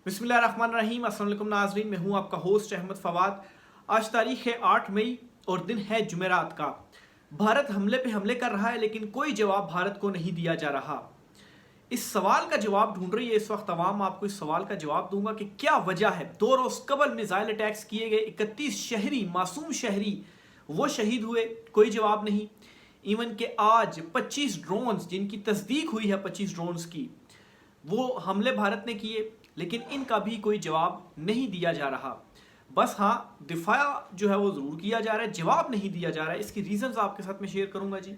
बिस्मिल्लाहिर्रहमानिर्रहीम। अस्सलाम वालेकुम नाज़रीन, मैं हूं आपका होस्ट अहमद फवाद। आज तारीख है 8 मई और दिन है जुमेरात का। भारत हमले पे हमले कर रहा है लेकिन कोई जवाब भारत को नहीं दिया जा रहा। इस सवाल का जवाब ढूंढ रही है इस वक्त तमाम। आपको इस सवाल का जवाब दूंगा कि क्या वजह है। 2 रोज कबल मिसाइल अटैक्स किए गए, 31 शहरी, मासूम शहरी वो शहीद हुए, कोई जवाब नहीं। इवन के आज 25 ड्रोन्स, जिनकी तस्दीक हुई है 25 ड्रोन्स की, वो हमले भारत ने किए लेकिन इनका भी कोई जवाब नहीं दिया जा रहा। बस हाँ, दिफा जो है वो ज़रूर किया जा रहा है, जवाब नहीं दिया जा रहा है। इसकी रीज़न्स आपके साथ में शेयर करूंगा जी।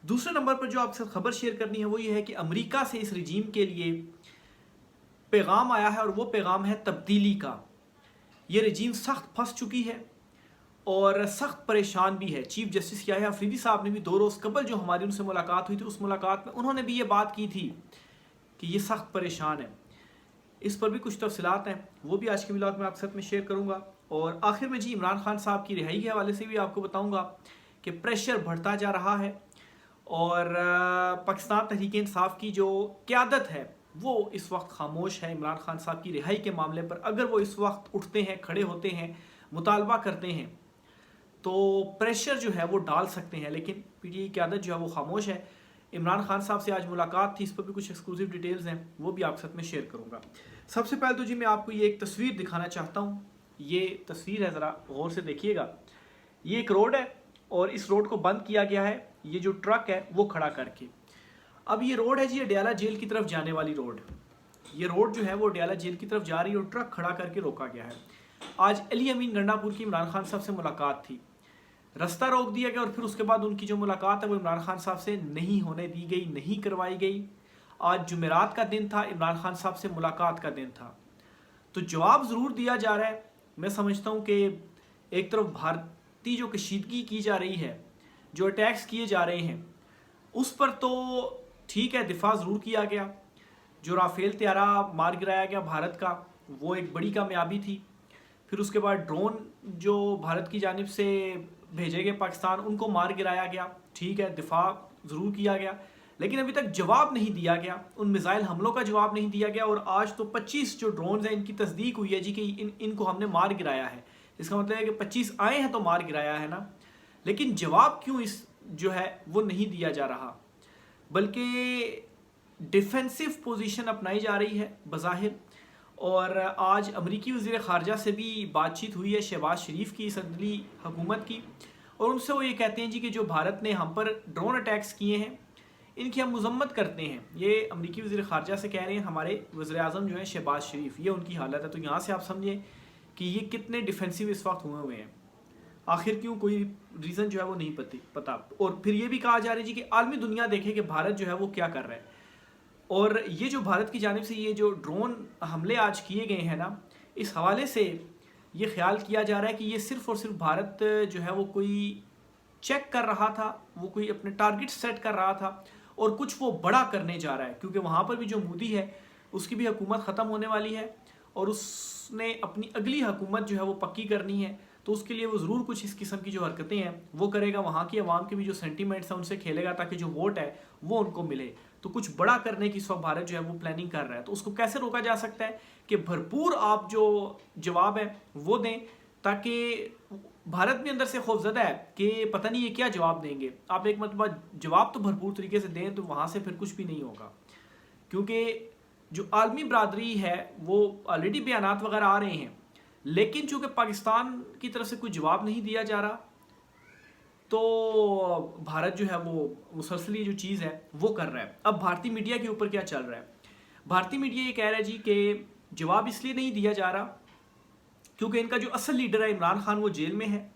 दूसरे नंबर पर जो आपके साथ खबर शेयर करनी है वो ये है कि अमेरिका से इस रजीम के लिए पैगाम आया है और वो पैगाम है तब्दीली का। ये रजीम सख्त फंस चुकी है और सख्त परेशान भी है। चीफ जस्टिस याह्या अफरीदी साहब ने भी 2 रोज़ कबल जो हमारी उनसे मुलाकात हुई थी, उस मुलाकात में उन्होंने भी ये बात की थी कि ये सख्त परेशान है। इस पर भी कुछ तफसीलात हैं, वो भी आज के व्लॉग में आपके साथ में शेयर करूंगा। और आखिर में जी इमरान खान साहब की रिहाई के हवाले से भी आपको बताऊंगा कि प्रेशर बढ़ता जा रहा है और पाकिस्तान तहरीक इंसाफ की जो क़यादत है वो इस वक्त खामोश है। इमरान खान साहब की रिहाई के मामले पर अगर वो इस वक्त उठते हैं, खड़े होते हैं, मुतालबा करते हैं तो प्रेशर जो है वो डाल सकते हैं, लेकिन पीटीआई की क़यादत जो है वो खामोश है। इमरान खान साहब से आज मुलाकात थी, इस पर भी कुछ एक्सक्लूसिव डिटेल्स हैं, वो भी आपके साथ में शेयर करूंगा। सबसे पहले तो जी मैं आपको ये एक तस्वीर दिखाना चाहता हूँ। ये तस्वीर है, ज़रा गौर से देखिएगा। ये एक रोड है और इस रोड को बंद किया गया है, ये जो ट्रक है वो खड़ा करके। अब ये रोड है जी अडयाला जेल की तरफ जाने वाली रोड। ये रोड जो है वो अडयाला जेल की तरफ जा रही है और ट्रक खड़ा करके रोका गया है। आज अली अमीन गंडापुर की इमरान खान साहब से मुलाकात थी, रास्ता रोक दिया गया और फिर उसके बाद उनकी जो मुलाकात है वो इमरान खान साहब से नहीं होने दी गई, नहीं करवाई गई। आज जुमेरात का दिन था, इमरान खान साहब से मुलाकात का दिन था, तो जवाब ज़रूर दिया जा रहा है। मैं समझता हूँ कि एक तरफ भारतीय जो कशीदगी की जा रही है, जो अटैक्स किए जा रहे हैं, उस पर तो ठीक है, दिफा ज़रूर किया गया। जो राफेल तैयारा मार गिराया गया भारत का, वो एक बड़ी कामयाबी थी। फिर उसके बाद ड्रोन जो भारत की जानिब से भेजे गए पाकिस्तान, उनको मार गिराया गया, ठीक है, दिफा ज़रूर किया गया, लेकिन अभी तक जवाब नहीं दिया गया। उन मिसाइल हमलों का जवाब नहीं दिया गया। और आज तो 25 जो ड्रोन्स हैं इनकी तस्दीक हुई है जी कि इनको हमने मार गिराया है। इसका मतलब है कि 25 आए हैं तो मार गिराया है ना, लेकिन जवाब क्यों इस जो है वो नहीं दिया जा रहा, बल्कि डिफेंसिव पोजीशन अपनाई जा रही है बज़ाहिर। और आज अमरीकी वज़ीर ख़ारजा से भी बातचीत हुई है शहबाज शरीफ की, सदली हुकूमत की, और उनसे वो ये कहते हैं जी कि जो भारत ने हम पर ड्रोन अटैक्स किए हैं इनकी हम मजम्मत करते हैं। ये अमरीकी वज़ीर ख़ारजा से कह रहे हैं हमारे वज़ीर आज़म जो है शहबाज शरीफ, ये उनकी हालत है। तो यहाँ से आप समझें कि ये कितने डिफेंसिव इस वक्त हुए हैं। आखिर क्यों, कोई रीज़न जो है वो नहीं पता। और फिर ये भी कहा जा रहा है जी कि आलमी दुनिया देखे कि भारत जो है वो क्या कर रहा है। और ये जो भारत की जानिब से ये जो ड्रोन हमले आज किए गए हैं ना, इस हवाले से ये ख्याल किया जा रहा है कि ये सिर्फ़ और सिर्फ भारत जो है वो कोई चेक कर रहा था, वो कोई अपने टारगेट सेट कर रहा था और कुछ वो बड़ा करने जा रहा है। क्योंकि वहाँ पर भी जो मोदी है उसकी भी हुकूमत ख़त्म होने वाली है और उसने अपनी अगली हुकूमत जो है वो पक्की करनी है, तो उसके लिए वो ज़रूर कुछ इस किस्म की जो हरकतें हैं वो करेगा। वहाँ की आवाम के भी जो सेंटीमेंट्स हैं उनसे खेलेगा ताकि जो वोट है वो उनको मिले। तो कुछ बड़ा करने की इस वक्त भारत जो है वो प्लानिंग कर रहा है। तो उसको कैसे रोका जा सकता है कि भरपूर आप जो जवाब है वो दें, ताकि भारत भी अंदर से खौफजदा है कि पता नहीं ये क्या जवाब देंगे। आप एक मतलब जवाब तो भरपूर तरीके से दें, तो वहाँ से फिर कुछ भी नहीं होगा। क्योंकि जो आलमी बरादरी है वो ऑलरेडी बयानात वगैरह आ रहे हैं, लेकिन चूँकि पाकिस्तान की तरफ से कोई जवाब नहीं दिया जा रहा, तो भारत जो है वो मुसलसल जो चीज़ है वो कर रहा है। अब भारतीय मीडिया के ऊपर क्या चल रहा है, भारतीय मीडिया ये कह रहा है जी कि जवाब इसलिए नहीं दिया जा रहा क्योंकि इनका जो असल लीडर है इमरान खान वो जेल में है,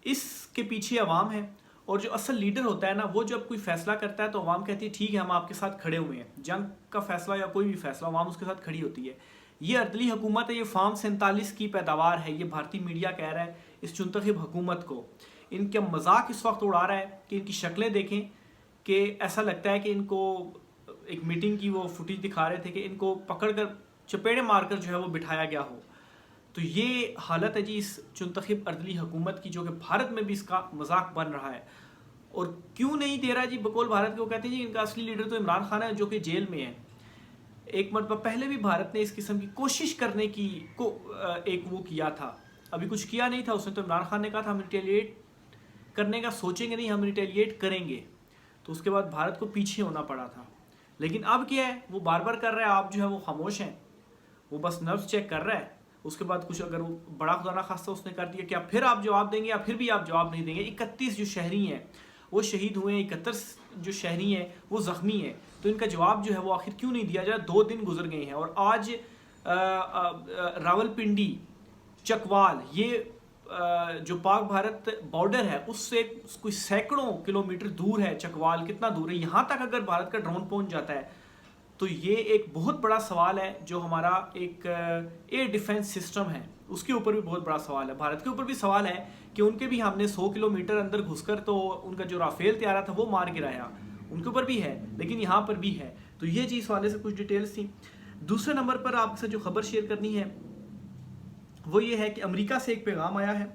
इसके पीछे अवाम है। और जो असल लीडर होता है ना, वो जब कोई फैसला करता है तो अवाम कहती है ठीक है हम आपके साथ खड़े हुए हैं। जंग का फैसला या कोई भी फैसला अवाम उसके साथ खड़ी होती है। ये अर्दली हुकूमत है, ये फार्म 47 की पैदावार है, ये भारतीय मीडिया कह रहा है इस चुनतखब हुकूमत को। इनका मजाक इस वक्त उड़ा रहा है कि इनकी शक्लें देखें कि ऐसा लगता है कि इनको एक मीटिंग की वो फुटेज दिखा रहे थे कि इनको पकड़ कर चपेड़े मारकर जो है वो बिठाया गया हो। तो ये हालत है जी इस चुनतखब अर्दली हुकूमत की, जो कि भारत में भी इसका मजाक बन रहा है। और क्यों नहीं दे रहा जी, बकौल भारत के वो कहते हैं जी इनका असली लीडर तो इमरान खान है जो कि जेल में है। एक मरतबा पहले भी भारत ने इस किस्म की कोशिश करने की एक वो किया था, अभी कुछ किया नहीं था उसने। तो इमरान खान ने कहा था हम रिटेलिएट करने का सोचेंगे नहीं, हम रिटेलिएट करेंगे। तो उसके बाद भारत को पीछे होना पड़ा था। लेकिन अब क्या है, वो बार बार कर रहा है, आप जो है वो खामोश हैं, वो बस नर्व्स चेक कर रहा है। उसके बाद कुछ अगर वो बड़ा खुदा ना खास्ता उसने कर दिया, क्या फिर आप जवाब देंगे या फिर भी आप जवाब नहीं देंगे। 31 जो शहरी हैं वो शहीद हुए हैं, 71 जो शहरी हैं वो ज़ख्मी हैं। तो इनका जवाब जो है वो आखिर क्यों नहीं दिया जा रहा? 2 दिन गुजर गए हैं और आज रावलपिंडी चकवाल ये जो पाक भारत बॉर्डर है उससे कोई सैकड़ों किलोमीटर दूर है। चकवाल कितना दूर है? यहाँ तक अगर भारत का ड्रोन पहुँच जाता है तो ये एक बहुत बड़ा सवाल है। जो हमारा एक एयर डिफेंस सिस्टम है उसके ऊपर भी बहुत बड़ा सवाल है। भारत के ऊपर भी सवाल है कि उनके भी हमने 100 किलोमीटर अंदर घुसकर तो उनका जो राफेल तैयार था वो मार गिराया, उनके ऊपर भी है, लेकिन यहाँ पर भी है। तो ये चीज़ वाले से कुछ डिटेल्स थी। दूसरे नंबर पर आपसे जो खबर शेयर करनी है वो ये है कि अमेरिका से एक पैगाम आया है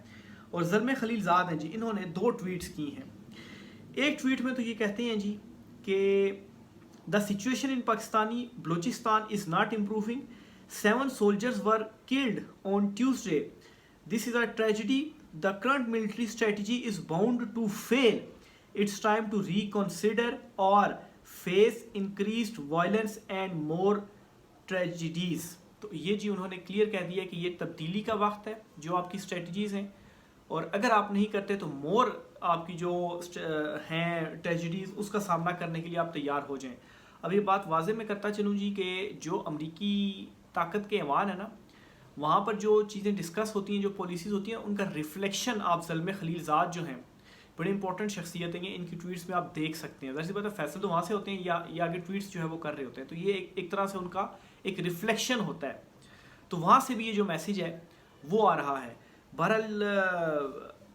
और ज़ल्मे खलीलज़ाद हैं जी, इन्होंने 2 ट्वीट्स की हैं। एक ट्वीट में तो ये कहते हैं जी कि the situation in Pakistani Balochistan is not improving, 7 soldiers were killed on Tuesday. This is a tragedy. The current military strategy is bound to fail. It's time to reconsider or face increased violence and more tragedies. तो ये जी उन्होंने clear कह दिया कि ये तब्दीली का वक्त है, जो आपकी स्ट्रेटजीज़ हैं, और अगर आप नहीं करते तो मोर आपकी जो हैं ट्रेजिडीज़ उसका सामना करने के लिए आप तैयार हो जाएं। अब ये बात वाजे में करता चलूँ जी कि जो अमरीकी ताकत के ऐवान है ना, वहाँ पर जो चीज़ें डिस्कस होती हैं, जो पॉलिसीज़ होती हैं, उनका रिफ्लेक्शन आप ज़ल्मे खलीलज़ाद जो हैं बड़े इंपॉर्टेंट शख्सियत हैं, इनकी ट्वीट्स में आप देख सकते हैं। वैसे बात है फैसले तो वहाँ से होते हैं या आगे ट्वीट्स जो है वो कर रहे होते हैं, तो ये एक तरह से उनका एक रिफ्लेक्शन होता है। तो वहाँ से भी ये जो मैसेज है वो आ रहा है। बहरहाल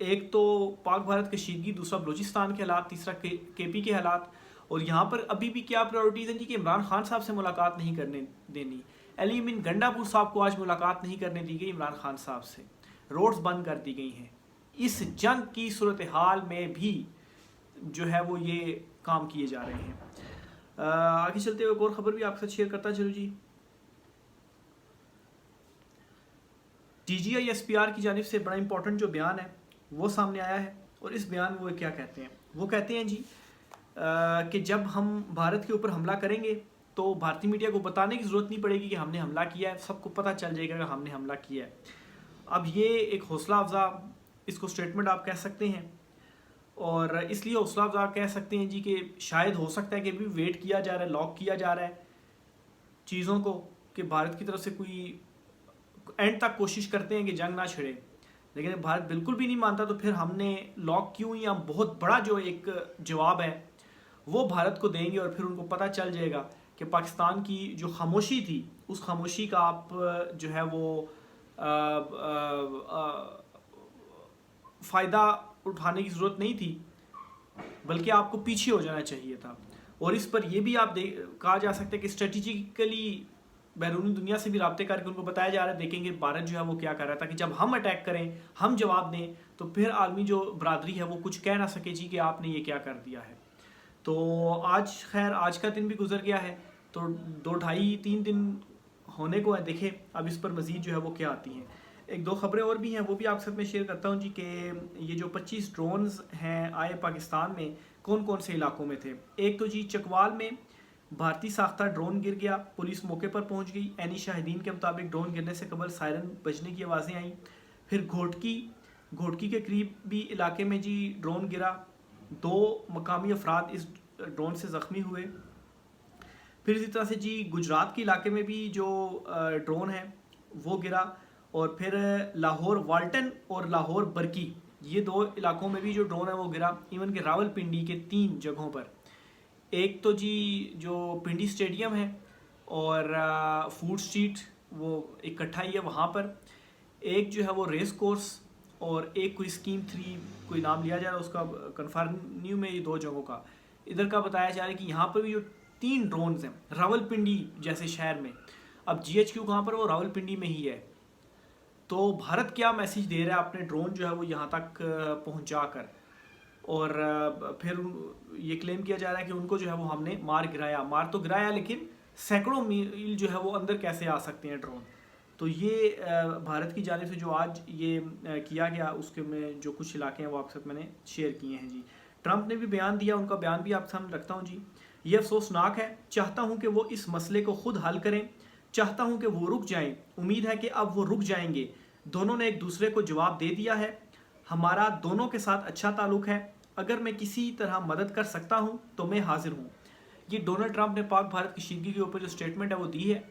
एक तो पाक भारत कशीदगी, दूसरा बलूचिस्तान के हालात, तीसरा केपी के हालात, और यहाँ पर अभी भी क्या प्रायोरिटीज़ हैं जी कि इमरान खान साहब से मुलाकात नहीं करने देनी। अली अमीन गंडापुर साहब को आज मुलाकात नहीं करने दी गई इमरान खान साहब से, रोड्स बंद कर दी गई हैं। इस जंग की सूरत हाल में भी जो है वो ये काम किए जा रहे हैं। आगे चलते हुए एक और ख़बर भी आपके साथ शेयर करता चलो जी। TGI SPR की जानिब से बड़ा इंपॉर्टेंट जो बयान है वो सामने आया है, और इस बयान में वो क्या कहते हैं? वो कहते हैं जी कि जब हम भारत के ऊपर हमला करेंगे तो भारतीय मीडिया को बताने की ज़रूरत नहीं पड़ेगी कि हमने हमला किया है, सबको पता चल जाएगा कि हमने हमला किया है। अब ये एक हौसला अफजा, इसको स्टेटमेंट आप कह सकते हैं, और इसलिए हौसला अफजा कह सकते हैं जी कि शायद हो सकता है कि अभी वेट किया जा रहा है, लॉक किया जा रहा है चीज़ों को, कि भारत की तरफ से कोई एंड तक कोशिश करते हैं कि जंग ना छिड़े। लेकिन भारत बिल्कुल भी नहीं मानता तो फिर हमने लॉक क्यों, या बहुत बड़ा जो एक जवाब है वो भारत को देंगे, और फिर उनको पता चल जाएगा कि पाकिस्तान की जो खामोशी थी उस खामोशी का आप जो है वो फ़ायदा उठाने की ज़रूरत नहीं थी, बल्कि आपको पीछे हो जाना चाहिए था। और इस पर यह भी आप कहा जा सकता है कि स्ट्रेटिजिकली बैरूनी दुनिया से भी रब्ते करके उनको बताया जा रहा है, देखेंगे भारत जो है वो क्या कर रहा था, कि जब हम अटैक करें, हम जवाब दें, तो फिर आलमी जो बरादरी है वो कुछ कह ना सके जी कि आपने ये क्या कर दिया है। तो आज खैर आज का दिन भी गुजर गया है, तो 2-2.5-3 दिन होने को है। देखें अब इस पर मज़ीद जो है वो क्या आती हैं। 1-2 ख़बरें और भी हैं, वो भी आपके साथ में शेयर करता हूँ जी कि ये जो 25 ड्रोन्स हैं आए पाकिस्तान में, कौन कौन से इलाकों में थे। एक तो जी चकवाल में भारतीय साख्ता ड्रोन गिर गया, पुलिस मौके पर पहुंच गई। एनी शाहिदीन के मुताबिक ड्रोन गिरने से कबल सायरन बजने की आवाज़ें आईं। फिर घोटकी के करीब भी इलाके में जी ड्रोन गिरा, 2 मकामी अफराद इस ड्रोन से ज़ख्मी हुए। फिर इसी तरह से जी गुजरात के इलाके में भी जो ड्रोन है वो गिरा, और फिर लाहौर वाल्टन और लाहौर बरकी, ये 2 इलाकों में भी जो ड्रोन है वो गिरा। इवन के रावलपिंडी के 3 जगहों पर, एक तो जी जो पिंडी स्टेडियम है और फूड स्ट्रीट वो इकट्ठा ही है वहाँ पर, एक जो है वो रेस कोर्स, और एक कोई स्कीम 3 कोई नाम लिया जा रहा है उसका, कन्फर्म न्यू में ये 2 जगहों का इधर का बताया जा रहा है कि यहाँ पर भी जो 3 ड्रोन्स हैं रावलपिंडी जैसे शहर में। अब GHQ कहाँ पर, वो रावलपिंडी में ही है। तो भारत क्या मैसेज दे रहा है अपने ड्रोन जो है वो यहाँ तक पहुँचा कर, और फिर ये क्लेम किया जा रहा है कि उनको जो है वो हमने मार तो गिराया, लेकिन सैकड़ों मील जो है वो अंदर कैसे आ सकते हैं ड्रोन। तो ये भारत की जानिब से जो आज ये किया गया, उसके में जो कुछ इलाके हैं वो आपके साथ मैंने शेयर किए हैं जी। ट्रंप ने भी बयान दिया, उनका बयान भी आपके सामने रखता हूँ जी। ये अफसोसनाक है, चाहता हूँ कि वो इस मसले को खुद हल करें, चाहता हूँ कि वो रुक जाएं, उम्मीद है कि अब वो रुक जाएंगे। दोनों ने एक दूसरे को जवाब दे दिया है, हमारा दोनों के साथ अच्छा ताल्लुक है, अगर मैं किसी तरह मदद कर सकता हूँ तो मैं हाजिर हूँ। ये डोनाल्ड ट्रंप ने पाक भारत कशीदगी के ऊपर जो स्टेटमेंट है वो दी है।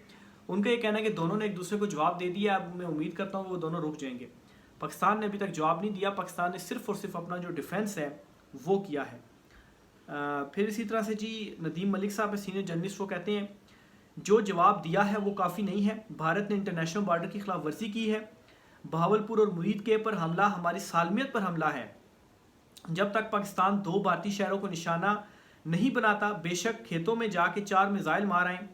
उनका ये कहना है कि दोनों ने एक दूसरे को जवाब दे दिया, अब मैं उम्मीद करता हूँ वो दोनों रुक जाएंगे। पाकिस्तान ने अभी तक जवाब नहीं दिया, पाकिस्तान ने सिर्फ और सिर्फ अपना जो डिफेंस है वो किया है। फिर इसी तरह से जी नदीम मलिक साहब है, सीनियर जर्नलिस्ट, वो कहते हैं जो जवाब दिया है वो काफ़ी नहीं है, भारत ने इंटरनेशनल बॉर्डर की खिलाफ वर्जी की है, बहावलपुर और मुरीद के पर हमला हमारी सालमियत पर हमला है। जब तक पाकिस्तान 2 भारतीय शहरों को निशाना नहीं बनाता, बेशक खेतों में जाके 4 मिसाइल मार आएं,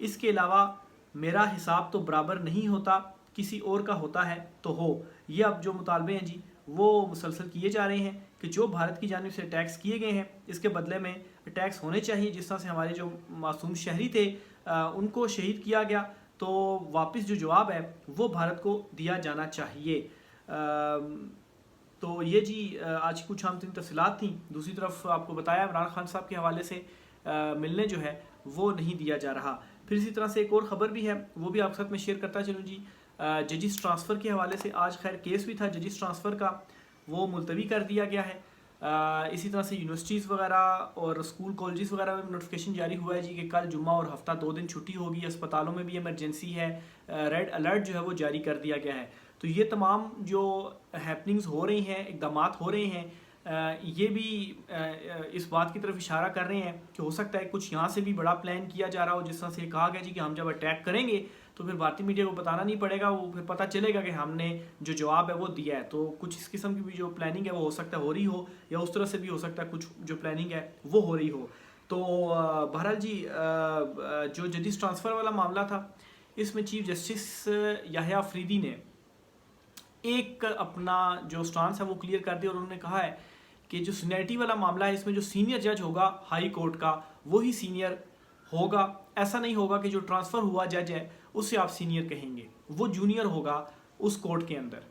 इसके अलावा मेरा हिसाब तो बराबर नहीं होता, किसी और का होता है तो हो। ये अब जो मुतालबे हैं जी वो मुसलसल किए जा रहे हैं कि जो भारत की जानिब से अटैक्स किए गए हैं इसके बदले में अटैक्स होने चाहिए। जिस तरह से हमारे जो मासूम शहरी थे उनको शहीद किया गया, तो वापस जो जवाब है वो भारत को दिया जाना चाहिए। तो ये जी आज की कुछ आम तीन तफसीलात थी। दूसरी तरफ आपको बताया इमरान खान साहब के हवाले से मिलने जो है वो नहीं दिया जा रहा। फिर इसी तरह से एक और ख़बर भी है, वो भी आपके साथ में शेयर करता चलूँ जी। जजिस ट्रांसफ़र के हवाले से आज खैर केस भी था जजिस ट्रांसफ़र का, वो मुलतवी कर दिया गया है। इसी तरह से यूनिवर्सिटीज़ वगैरह और स्कूल कॉलेजेस वगैरह में नोटिफिकेशन जारी हुआ है जी कि कल जुम्मा और हफ्ता 2 दिन छुट्टी होगी। अस्पतालों में भी इमरजेंसी है, रेड अलर्ट जो है वो जारी कर दिया गया है। तो ये तमाम जो हैपनिंग्स हो रही हैं, इक़दामात हो रहे हैं, ये भी इस बात की तरफ इशारा कर रहे हैं कि हो सकता है कुछ यहाँ से भी बड़ा प्लान किया जा रहा हो। जिस तरह से कहा गया जी कि हम जब अटैक करेंगे तो फिर भारतीय मीडिया को बताना नहीं पड़ेगा, वो फिर पता चलेगा कि हमने जो जवाब है वो दिया है। तो कुछ इस किस्म की भी जो प्लानिंग है वो हो सकता है हो रही हो, या उस तरह से भी हो सकता है कुछ जो प्लानिंग है वो हो रही हो। तो बहरहाल जी जो जजिस ट्रांसफ़र वाला मामला था, इसमें चीफ जस्टिस याह्या अफरीदी ने एक अपना जो स्टांस है वो क्लियर कर दिया और उन्होंने कहा है कि जो सीनियरिटी वाला मामला है इसमें जो सीनियर जज होगा हाई कोर्ट का वही सीनियर होगा। ऐसा नहीं होगा कि जो ट्रांसफ़र हुआ जज है उससे आप सीनियर कहेंगे, वो जूनियर होगा उस कोर्ट के अंदर।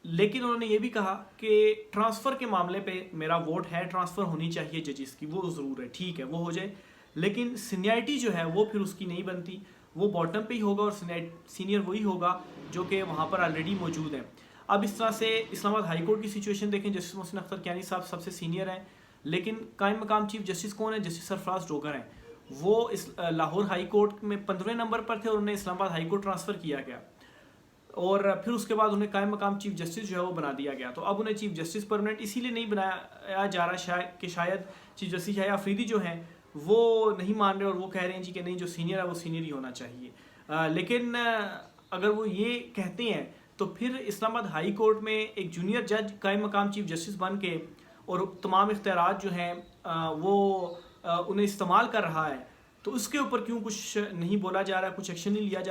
लेकिन उन्होंने ये भी कहा कि ट्रांसफ़र के मामले पे मेरा वोट है, ट्रांसफ़र होनी चाहिए जजिस की, वो ज़रूर है, ठीक है वो हो जाए, लेकिन सीनियरिटी जो है वो फिर उसकी नहीं बनती, वो बॉटम पे ही होगा और सीनियर वही होगा जो कि वहाँ पर ऑलरेडी मौजूद है। अब इस तरह से इस्लामाबाद हाई कोर्ट की सिचुएशन देखें, जस्टिस मोहसिन अख्तर कियानी साहब सबसे सीनियर हैं, लेकिन कायम मकाम चीफ जस्टिस कौन है? जस्टिस सरफराज डोगर हैं। वो इस लाहौर हाई कोर्ट में 15वें नंबर पर थे और उन्हें इस्लामाबाद हाई कोर्ट ट्रांसफ़र किया गया और फिर उसके बाद उन्हें कायम मकाम चीफ जस्टिस जो है वो बना दिया गया। तो अब उन्हें चीफ जस्टिस परमानेंट इसीलिए नहीं बनाया जा रहा कि शायद चीफ जस्टिस याह्या अफरीदी जो हैं वो नहीं मान रहे और वो कह रहे हैं जी कि नहीं जो सीनियर है वो सीनियर ही होना चाहिए। लेकिन अगर वो ये कहते हैं तो फिर इस्लामाबाद हाई कोर्ट में एक जूनियर जज कायम मकाम चीफ जस्टिस बन के और तमाम इख्तियारात जो हैं वो उन्हें इस्तेमाल कर रहा है, तो उसके ऊपर क्यों कुछ नहीं बोला जा रहा, कुछ एक्शन नहीं लिया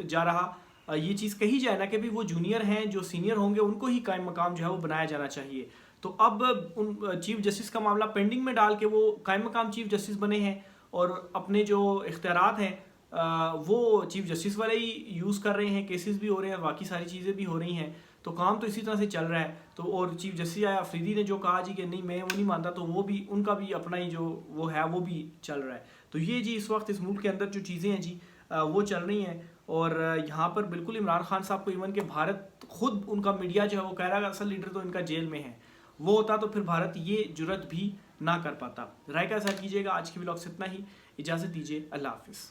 जा रहा। ये चीज़ कही जाए ना कि भी वो जूनियर हैं, जो सीनियर होंगे उनको ही कायम मकाम जो है वो बनाया जाना चाहिए। तो अब उन चीफ जस्टिस का मामला पेंडिंग में डाल के वो कायम मकाम चीफ जस्टिस बने हैं और अपने जो इख्तियारात हैं वो चीफ जस्टिस वाले ही यूज़ कर रहे हैं, केसेस भी हो रहे हैं, बाकी सारी चीज़ें भी हो रही हैं, तो काम तो इसी तरह से चल रहा है। तो और चीफ जस्टिस याह्या अफरीदी ने जो कहा जी कि नहीं मैं वो नहीं मानता, तो वो भी उनका भी अपना ही जो वो है वो भी चल रहा है। तो ये जी इस वक्त इस मुल्क के अंदर जो चीज़ें हैं जी वो चल रही हैं और यहाँ पर बिल्कुल इमरान खान साहब को इवन के भारत खुद उनका मीडिया जो है वो कह रहा है असल लीडर तो इनका जेल में है, वो होता तो फिर भारत ये जुर्रत भी ना कर पाता। राय का साथ कीजिएगा। आज की व्लॉग से इतना ही, इजाज़त दीजिए, अल्लाह हाफिज़।